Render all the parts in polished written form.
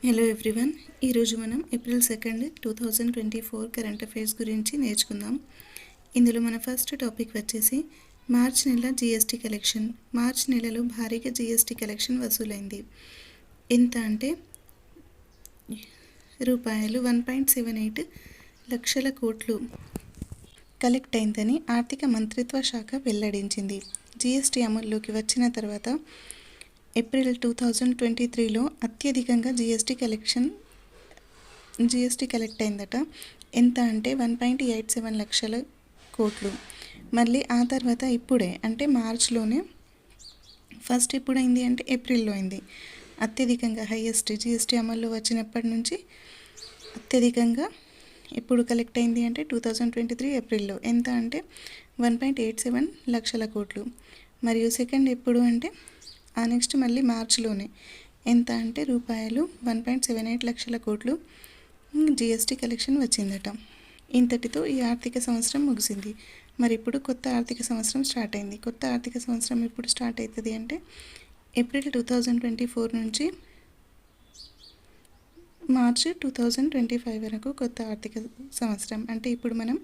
Hello everyone, ఈరోజు మనం April 2, 2024 current affairs గురించి నేర్చుకుందాం. ఇందులో మన ఫస్ట్ టాపిక్ వచ్చేసి మార్చ్ నెల జిఎస్టీ కలెక్షన్. మార్చ్ నెలలో భారీగా జిఎస్టీ కలెక్షన్ వసూలైంది. ఎంత అంటే రూపాయలు 1.78 లక్షల కోట్లు కలెక్ట్ అయిందని ఆర్థిక మంత్రిత్వ శాఖ వెల్లడించింది. జిఎస్టీ అమల్లోకి వచ్చిన తర్వాత ఏప్రిల్ 2023లో అత్యధికంగా జిఎస్టీ కలెక్ట్ అయిందట. ఎంత అంటే 1.87 లక్షల కోట్లు. మళ్ళీ ఆ తర్వాత ఇప్పుడే అంటే మార్చ్లోనే ఫస్ట్ ఎప్పుడైంది అంటే ఏప్రిల్లో అయింది. అత్యధికంగా హైయెస్ట్ జిఎస్టీ అమల్లో వచ్చినప్పటి నుంచి అత్యధికంగా ఎప్పుడు కలెక్ట్ అయింది అంటే 2023 ఏప్రిల్లో. ఎంత అంటే 1.87 లక్షల కోట్లు. మరియు సెకండ్ ఎప్పుడు అంటే ఆ నెక్స్ట్ మళ్ళీ మార్చ్లోనే. ఎంత అంటే రూపాయలు 1.78 లక్షల కోట్లు జిఎస్టీ కలెక్షన్ వచ్చిందట. ఇంతటితో ఈ ఆర్థిక సంవత్సరం ముగిసింది. మరి ఇప్పుడు కొత్త ఆర్థిక సంవత్సరం స్టార్ట్ అయింది. కొత్త ఆర్థిక సంవత్సరం ఎప్పుడు స్టార్ట్ అవుతుంది అంటే ఏప్రిల్ 2024 నుంచి మార్చ్ 2025 వరకు కొత్త ఆర్థిక సంవత్సరం. అంటే ఇప్పుడు మనం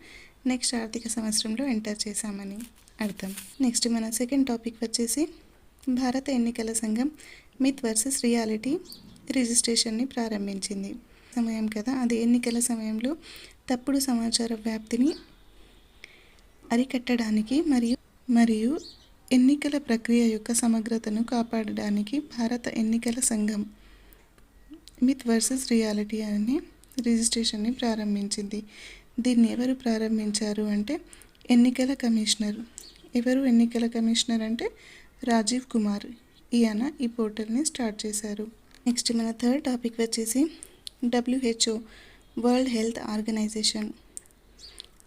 నెక్స్ట్ ఆర్థిక సంవత్సరంలో ఎంటర్ చేశామని అర్థం. నెక్స్ట్ మన సెకండ్ టాపిక్ వచ్చేసి భారత ఎన్నికల సంఘం మిత్ వర్సెస్ రియాలిటీ రిజిస్ట్రేషన్ని ప్రారంభించింది. సమయం కదా, అది ఎన్నికల సమయంలో తప్పుడు సమాచార వ్యాప్తిని అరికట్టడానికి మరియు ఎన్నికల ప్రక్రియ యొక్క సమగ్రతను కాపాడడానికి భారత ఎన్నికల సంఘం మిత్ వర్సెస్ రియాలిటీ అనే రిజిస్ట్రేషన్ని ప్రారంభించింది. దీన్ని ఎవరు ప్రారంభించారు అంటే ఎన్నికల కమిషనర్. ఎవరు ఎన్నికల కమిషనర్ అంటే రాజీవ్ కుమార్. ఈయన ఈ పోర్టల్ని స్టార్ట్ చేశారు. నెక్స్ట్ మన థర్డ్ టాపిక్ వచ్చేసి WHO వరల్డ్ హెల్త్ ఆర్గనైజేషన్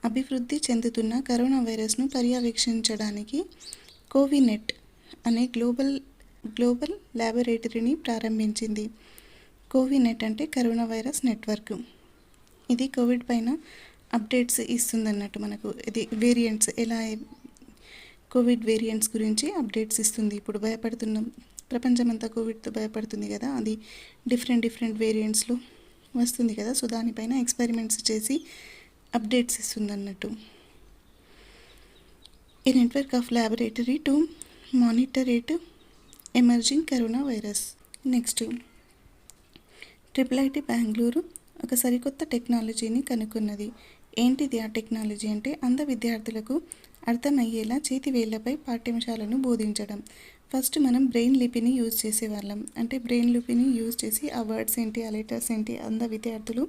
అభివృద్ధి చెందుతున్న కరోనా వైరస్ను పర్యవేక్షించడానికి కోవినెట్ అనే గ్లోబల్ ల్యాబొరేటరీని ప్రారంభించింది. కోవినెట్ అంటే కరోనా వైరస్ నెట్వర్క్. ఇది కోవిడ్ పైన అప్డేట్స్ ఇస్తుందన్నట్టు. మనకు ఇది వేరియంట్స్ ఎలా కోవిడ్ వేరియంట్స్ గురించి అప్డేట్స్ ఇస్తుంది. ఇప్పుడు భయపడుతున్నాం, ప్రపంచమంతా కోవిడ్తో భయపడుతుంది కదా, అది డిఫరెంట్ వేరియంట్స్లో వస్తుంది కదా. సో దానిపైన ఎక్స్పెరిమెంట్స్ చేసి అప్డేట్స్ ఇస్తుంది అన్నట్టు. A network of laboratory to monitor emerging corona virus. Next IIIT Bengaluru ఒక సరికొత్త టెక్నాలజీని కనుక్కున్నది. ఏంటిది ఆ టెక్నాలజీ అంటే అంధ విద్యార్థులకు అర్థమయ్యేలా చేతివేళ్లపై పాఠ్యాంశాలను బోధించడం. ఫస్ట్ మనం బ్రెయిన్ లిపిని యూజ్ చేసేవాళ్ళం. అంటే బ్రెయిన్ లిపిని యూజ్ చేసి ఆ వర్డ్స్ ఏంటి, ఆ లెటర్స్ ఏంటి అంధ విద్యార్థులు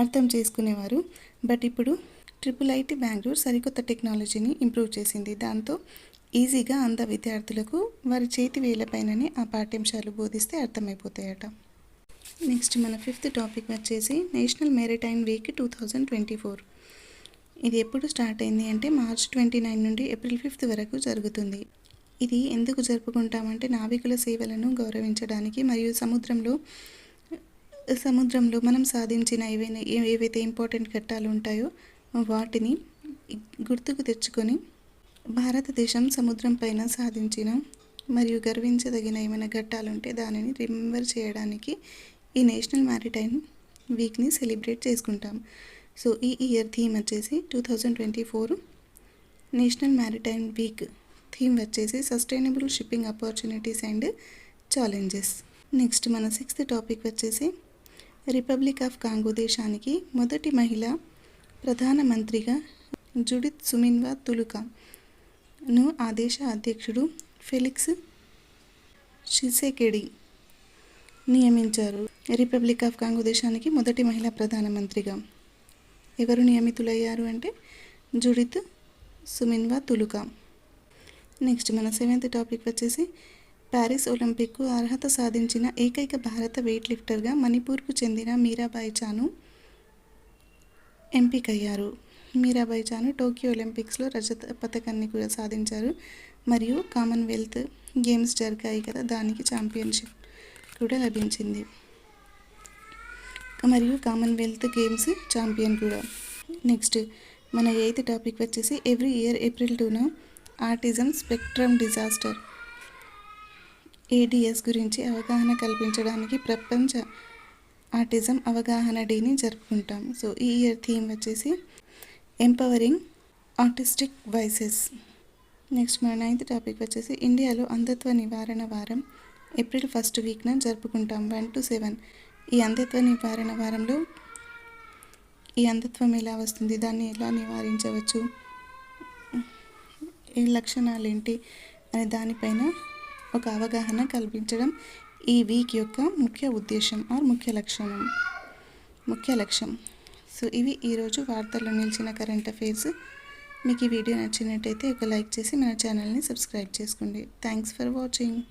అర్థం చేసుకునేవారు. బట్ ఇప్పుడు IIIT బెంగళూరు సరికొత్త టెక్నాలజీని ఇంప్రూవ్ చేసింది. దాంతో ఈజీగా అంధ విద్యార్థులకు వారి చేతివేళ్లపైననే ఆ పాఠ్యాంశాలు బోధిస్తే అర్థమైపోతాయట. నెక్స్ట్ మన ఫిఫ్త్ టాపిక్ వచ్చేసి నేషనల్ మెరిటైమ్ వీక్ 2024. ఇది ఎప్పుడు స్టార్ట్ అయింది అంటే మార్చ్ 29 నుండి ఏప్రిల్ 5 వరకు జరుగుతుంది. ఇది ఎందుకు జరుపుకుంటామంటే నావికుల సేవలను గౌరవించడానికి మరియు సముద్రంలో మనం సాధించిన ఏవైతే ఇంపార్టెంట్ ఘట్టాలు ఉంటాయో వాటిని గుర్తుకు తెచ్చుకొని భారతదేశం సముద్రం పైన సాధించిన మరియు గర్వించదగిన ఏమైనా ఘట్టాలు ఉంటే దానిని రిమెంబర్ చేయడానికి ఈ నేషనల్ మ్యారిటైమ్ వీక్ని సెలబ్రేట్ చేసుకుంటాం. సో ఈ ఇయర్ థీమ్ వచ్చేసి 2024 నేషనల్ మ్యారిటైమ్ వీక్ థీమ్ వచ్చేసి sustainable shipping opportunities and challenges. Next మన సిక్స్త్ టాపిక్ వచ్చేసి రిపబ్లిక్ ఆఫ్ కాంగో దేశానికి మొదటి మహిళా ప్రధానమంత్రిగా జుడిత్ సుమిన్వా తులుకాను ఆ దేశ అధ్యక్షుడు ఫెలిక్స్ షిసెకెడి నియమించారు. రిపబ్లిక్ ఆఫ్ కాంగో దేశానికి మొదటి మహిళా ప్రధానమంత్రిగా ఎవరు నియమితులయ్యారు అంటే జుడిత్ సుమిన్వా తులుకా. నెక్స్ట్ మన సెవెంత్ టాపిక్ వచ్చేసి ప్యారిస్ ఒలింపిక్కు అర్హత సాధించిన ఏకైక భారత వెయిట్ లిఫ్టర్గా మణిపూర్కు చెందిన మీరాబాయి చాను ఎంపికయ్యారు. మీరాబాయి చాను టోక్యో ఒలింపిక్స్లో రజత పథకాన్ని కూడా సాధించారు. మరియు కామన్వెల్త్ గేమ్స్ జరిగాయి కదా, దానికి ఛాంపియన్షిప్ కూడా లభించింది. మరియు కామన్వెల్త్ గేమ్స్ ఛాంపియన్ కూడా. నెక్స్ట్ మన ఎయిత్ టాపిక్ వచ్చేసి ఎవ్రీ ఇయర్ ఏప్రిల్ 2న ఆటిజం స్పెక్ట్రమ్ డిజాస్టర్ ADS గురించి అవగాహన కల్పించడానికి ప్రపంచ ఆటిజం అవగాహన డేని జరుపుకుంటాం. సో ఈ ఇయర్ థీమ్ వచ్చేసి ఎంపవరింగ్ ఆటిస్టిక్ వాయిసెస్. నెక్స్ట్ మన 9th టాపిక్ వచ్చేసి ఇండియాలో అంధత్వ నివారణ వారం ఏప్రిల్ 1st వీక్న జరుపుకుంటాం 1 to 7. ఈ అంధత్వ నివారణ వారంలో ఈ అంధత్వం ఎలా వస్తుంది, దాన్ని ఎలా నివారించవచ్చు, ఈ లక్షణాలు ఏంటి అనే దానిపైన ఒక అవగాహన కల్పించడం ఈ వీక్ యొక్క ముఖ్య ఉద్దేశం ఆర్ ముఖ్య లక్ష్యం. సో ఇవి ఈరోజు వార్తల్లో నిలిచిన కరెంట్ అఫైర్స్. మీకు ఈ వీడియో నచ్చినట్టయితే ఒక లైక్ చేసి మన ఛానల్ని సబ్స్క్రైబ్ చేసుకోండి. Thanks for watching.